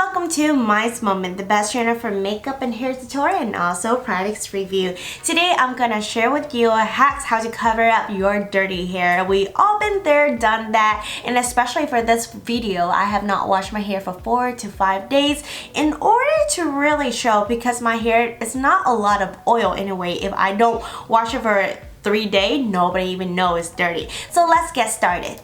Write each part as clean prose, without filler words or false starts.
welcome to MaiMoments, the best channel for makeup and hair tutorial and also products review. Today I'm gonna share with you hacks how to cover up your dirty hair. We all been there, done that, and especially for this video, I have not washed my hair for 4 to 5 days in order to really show, because my hair is not a lot of oil anyway. If I don't wash it for 3 days, nobody even knows it's dirty. So let's get started.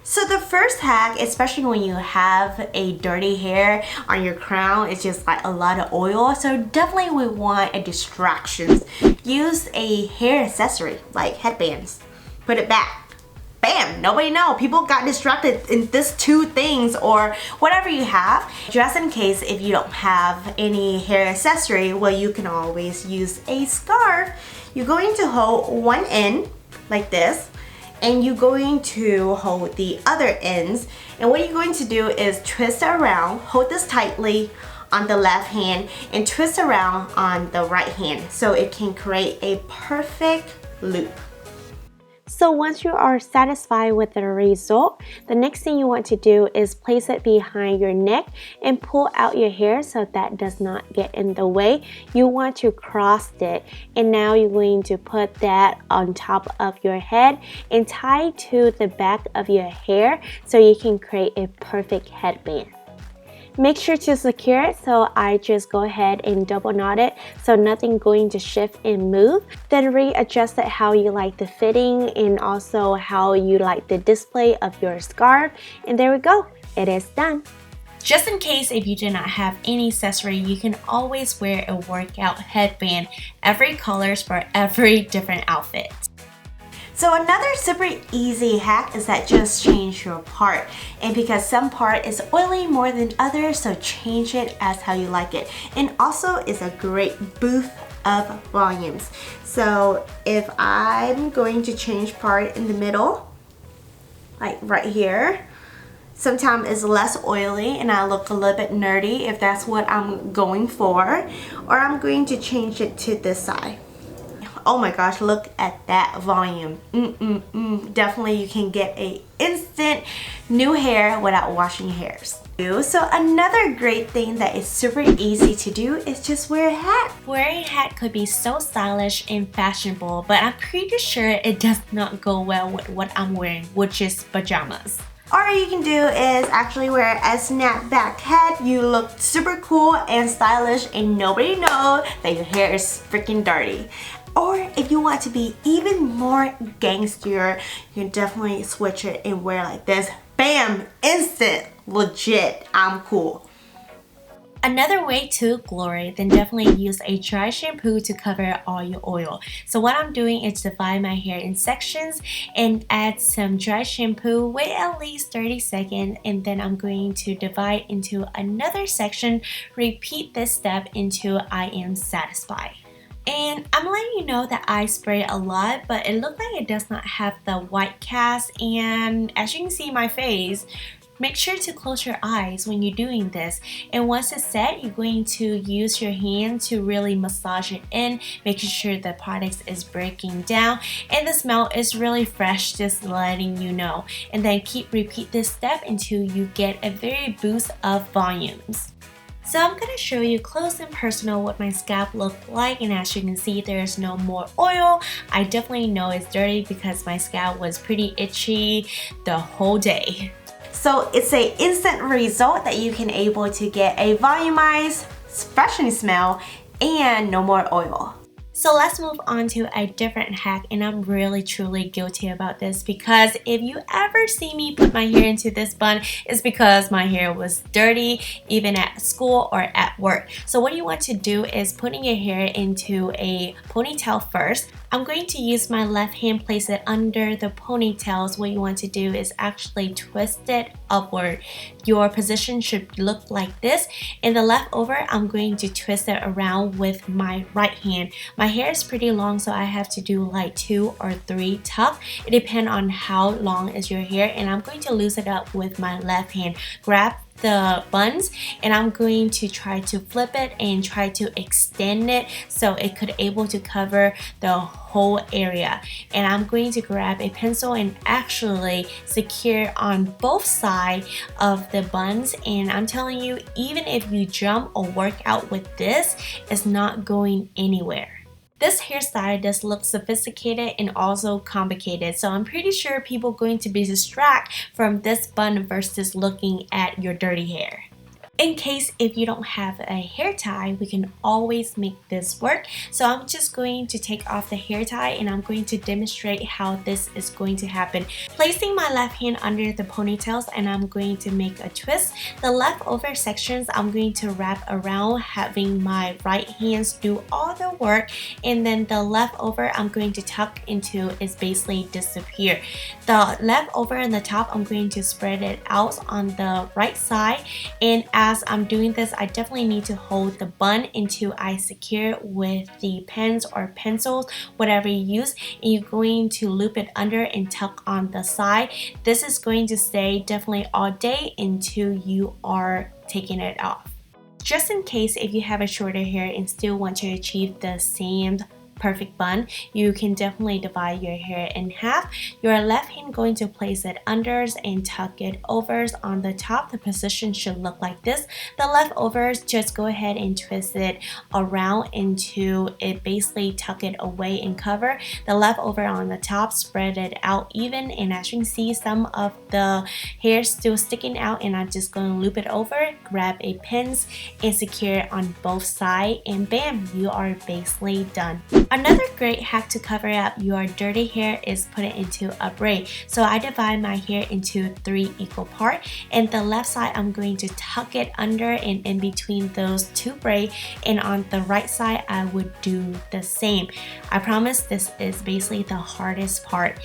So the first hack, especially when you have a dirty hair on your crown, it's just like a lot of oil. So definitely we want a distraction. Use a hair accessory like headbands. Put it back. Bam! Nobody know. People got distracted in this 2 things or whatever you have. Just in case if you don't have any hair accessory, well, you can always use a scarf. You're going to hold one end like this, and you're going to hold the other ends, and what you're going to do is twist around, hold this tightly on the left hand and twist around on the right hand so it can create a perfect loop. So once you are satisfied with the result, the next thing you want to do is place it behind your neck and pull out your hair so that does not get in the way. You want to cross it, and now you're going to put that on top of your head and tie to the back of your hair so you can create a perfect headband. Make sure to secure it, so I just go ahead and double knot it so nothing going to shift and move. Then readjust it how you like the fitting and also how you like the display of your scarf. And there we go, it is done. Just in case if you do not have any accessory, you can always wear a workout headband, every colors for every different outfit. So another super easy hack is that just change your part, and because some part is oily more than others, so change it as how you like it. And also it's a great boost of volumes. So if I'm going to change part in the middle, like right here, sometimes it's less oily and I look a little bit nerdy if that's what I'm going for, or I'm going to change it to this side. Oh my gosh, look at that volume. Definitely you can get a instant new hair without washing your hairs. So another great thing that is super easy to do is just wear a hat. Wearing a hat could be so stylish and fashionable, but I'm pretty sure it does not go well with what I'm wearing, which is pajamas. Or you can do is actually wear a snapback hat. You look super cool and stylish and nobody knows that your hair is freaking dirty. Or if you want to be even more gangster, you can definitely switch it and wear like this. Bam! Instant! Legit! I'm cool. Another way to glory, then definitely use a dry shampoo to cover all your oil. So what I'm doing is divide my hair in sections and add some dry shampoo, wait at least 30 seconds, and then I'm going to divide into another section. Repeat this step until I am satisfied. And I'm letting you know that I sprayed a lot, but it looked like it does not have the white cast, and as you can see my face, make sure to close your eyes when you're doing this. And once it's set, you're going to use your hand to really massage it in, making sure the product is breaking down and the smell is really fresh, just letting you know. And then repeat this step until you get a very boost of volumes. So I'm going to show you close and personal what my scalp looked like, and as you can see there's no more oil. I definitely know it's dirty because my scalp was pretty itchy the whole day. So it's an instant result that you can able to get a volumized, freshening smell and no more oil. So let's move on to a different hack, and I'm really truly guilty about this because if you ever see me put my hair into this bun, it's because my hair was dirty even at school or at work. So what you want to do is putting your hair into a ponytail first. I'm going to use my left hand, place it under the ponytails. What you want to do is actually twist it upward. Your position should look like this. In the leftover, I'm going to twist it around with my right hand. My hair is pretty long, so I have to do like 2 or 3 tucks. It depends on how long is your hair, and I'm going to loosen it up with my left hand. Grab the buns, and I'm going to try to flip it and try to extend it so it could able to cover the whole area. And I'm going to grab a pencil and actually secure on both sides of the buns, and I'm telling you, even if you jump or work out with this, it's not going anywhere. This hairstyle does look sophisticated and also complicated, so I'm pretty sure people are going to be distracted from this bun versus looking at your dirty hair. In case if you don't have a hair tie, we can always make this work. So I'm just going to take off the hair tie and I'm going to demonstrate how this is going to happen. Placing my left hand under the ponytails, and I'm going to make a twist. The leftover sections I'm going to wrap around, having my right hands do all the work, and then the leftover I'm going to tuck into is basically disappear. The leftover in the top, I'm going to spread it out on the right side, and as I'm doing this, I definitely need to hold the bun until I secure with the pens or pencils, whatever you use, and you're going to loop it under and tuck on the side. This is going to stay definitely all day until you are taking it off. Just in case if you have a shorter hair and still want to achieve the same perfect bun, you can definitely divide your hair in half. Your left hand going to place it under and tuck it overs on the top. The position should look like this. The leftovers, just go ahead and twist it around into it, basically tuck it away and cover. The leftover on the top, spread it out even, and as you can see, some of the hair still sticking out, and I'm just going to loop it over, grab a pins and secure it on both sides, and bam, you are basically done. Another great hack to cover up your dirty hair is put it into a braid. So I divide my hair into 3 equal parts, and the left side I'm going to tuck it under and in between those 2 braids, and on the right side I would do the same. I promise this is basically the hardest part.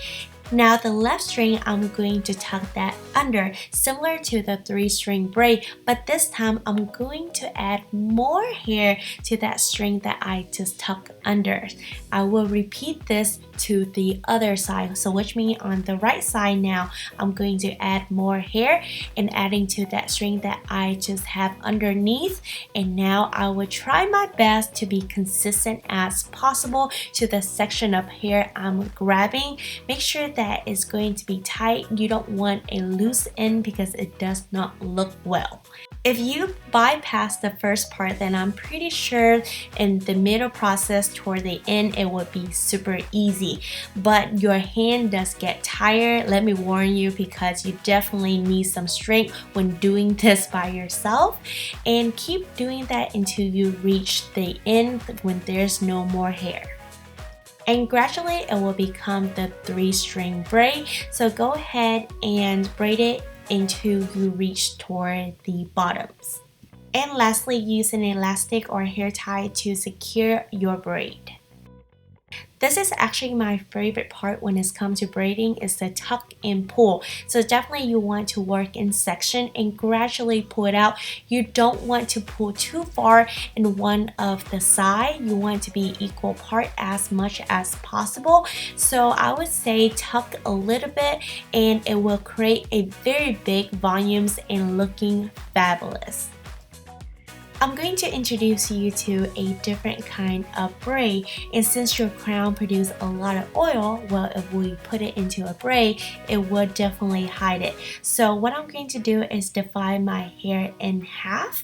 Now the left string, I'm going to tuck that under, similar to the 3-string braid, but this time I'm going to add more hair to that string that I just tucked under. I will repeat this to the other side, so which means on the right side now, I'm going to add more hair and adding to that string that I just have underneath, and now I will try my best to be consistent as possible to the section of hair I'm grabbing. Make sure that is going to be tight. You don't want a loose end because it does not look well. If you bypass the first part, then I'm pretty sure in the middle process toward the end it would be super easy, but your hand does get tired. Let me warn you, because you definitely need some strength when doing this by yourself, and keep doing that until you reach the end when there's no more hair. And gradually it will become the 3-string braid, so go ahead and braid it until you reach toward the bottoms. And lastly, use an elastic or hair tie to secure your braid. This is actually my favorite part when it comes to braiding, is the tuck and pull. So definitely you want to work in section and gradually pull it out. You don't want to pull too far in one of the side. You want to be equal part as much as possible. So I would say tuck a little bit and it will create a very big volumes and looking fabulous. I'm going to introduce you to a different kind of braid, and since your crown produces a lot of oil, well, if we put it into a braid, it would definitely hide it. So what I'm going to do is divide my hair in half.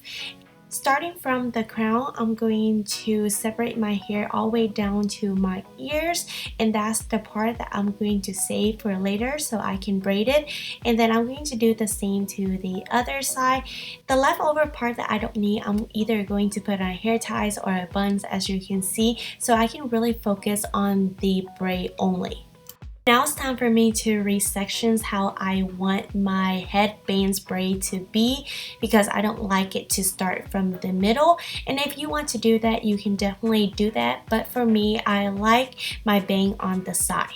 Starting from the crown, I'm going to separate my hair all the way down to my ears, and that's the part that I'm going to save for later so I can braid it. And then I'm going to do the same to the other side. The leftover part that I don't need, I'm either going to put on hair ties or buns, as you can see, so I can really focus on the braid only. Now it's time for me to re-sections how I want my headbands braid to be, because I don't like it to start from the middle. And if you want to do that, you can definitely do that, but for me, I like my bang on the side.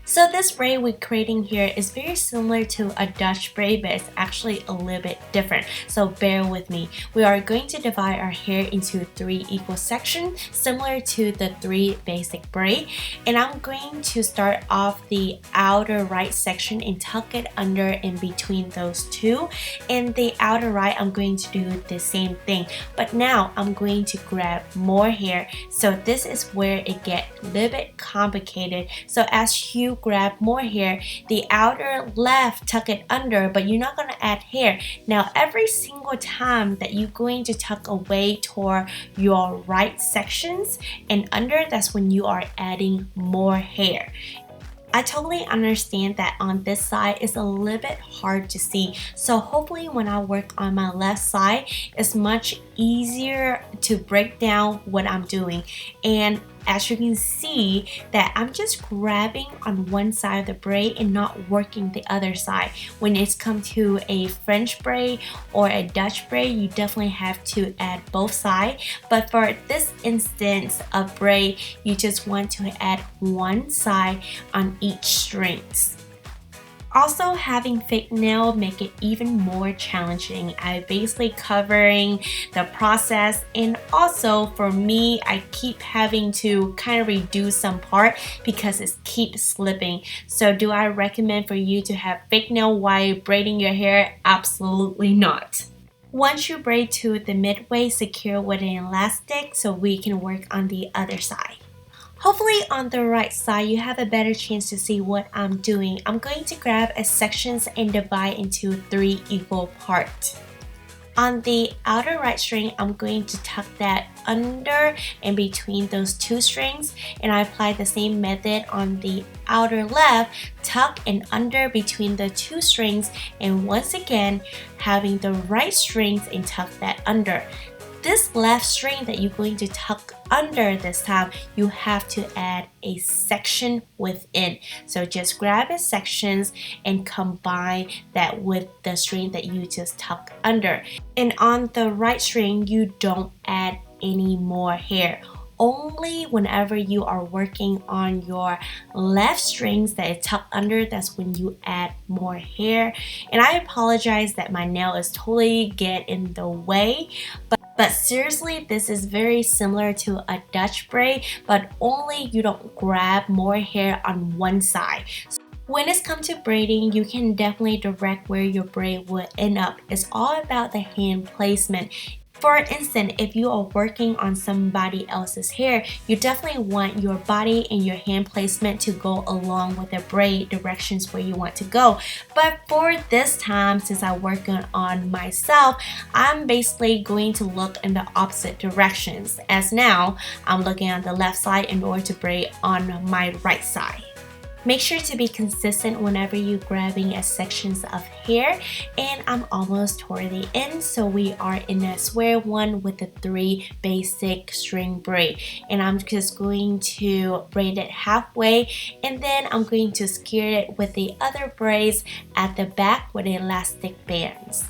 So this braid we're creating here is very similar to a Dutch braid, but it's actually a little bit different. So bear with me. We are going to divide our hair into 3 equal sections, similar to the 3 basic braid. And I'm going to start off the outer right section and tuck it under in between those two. And the outer right, I'm going to do the same thing. But now I'm going to grab more hair. So this is where it gets a little bit complicated. So as you grab more hair, the outer left tuck it under, but you're not going to add hair. Now every single time that you're going to tuck away toward your right sections and under, that's when you are adding more hair. I totally understand that on this side it's a little bit hard to see, so hopefully when I work on my left side it's much easier to break down what I'm doing. And as you can see that I'm just grabbing on one side of the braid and not working the other side. When it's come to a French braid or a Dutch braid, you definitely have to add both sides. But for this instance of braid, you just want to add one side on each strings. Also, having fake nail make it even more challenging. I basically covering the process, and also for me, I keep having to kind of redo some part because it keeps slipping. So do I recommend for you to have fake nail while braiding your hair? Absolutely not. Once you braid to the midway, secure with an elastic so we can work on the other side. Hopefully on the right side you have a better chance to see what I'm doing. I'm going to grab a sections and divide into 3 equal parts. On the outer right string, I'm going to tuck that under and between those 2 strings, and I apply the same method on the outer left, tuck and under between the 2 strings, and once again having the right strings and tuck that under. This left string that you're going to tuck under this time, you have to add a section within. So just grab a sections and combine that with the string that you just tuck under. And on the right string, you don't add any more hair. Only whenever you are working on your left strings that is tucked under, that's when you add more hair. And I apologize that my nail is totally get in the way, but seriously, this is very similar to a Dutch braid, but only you don't grab more hair on one side. When it's come to braiding, you can definitely direct where your braid will end up. It's all about the hand placement. For instance, if you are working on somebody else's hair, you definitely want your body and your hand placement to go along with the braid directions where you want to go. But for this time, since I'm working on myself, I'm basically going to look in the opposite directions. As now, I'm looking on the left side in order to braid on my right side. Make sure to be consistent whenever you're grabbing a sections of hair, and I'm almost toward the end, so we are in a square one with the 3 basic string braid, and I'm just going to braid it halfway, and then I'm going to secure it with the other braids at the back with elastic bands.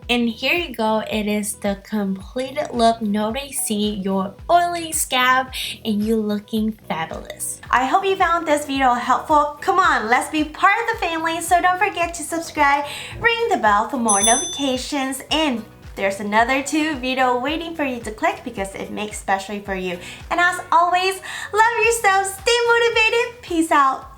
And here you go, it is the completed look. Nobody see your oily scalp and you looking fabulous. I hope you found this video helpful. Come on, let's be part of the family. So don't forget to subscribe, ring the bell for more notifications, and there's another 2 video waiting for you to click because it makes specially for you. And as always, love yourself, stay motivated, peace out.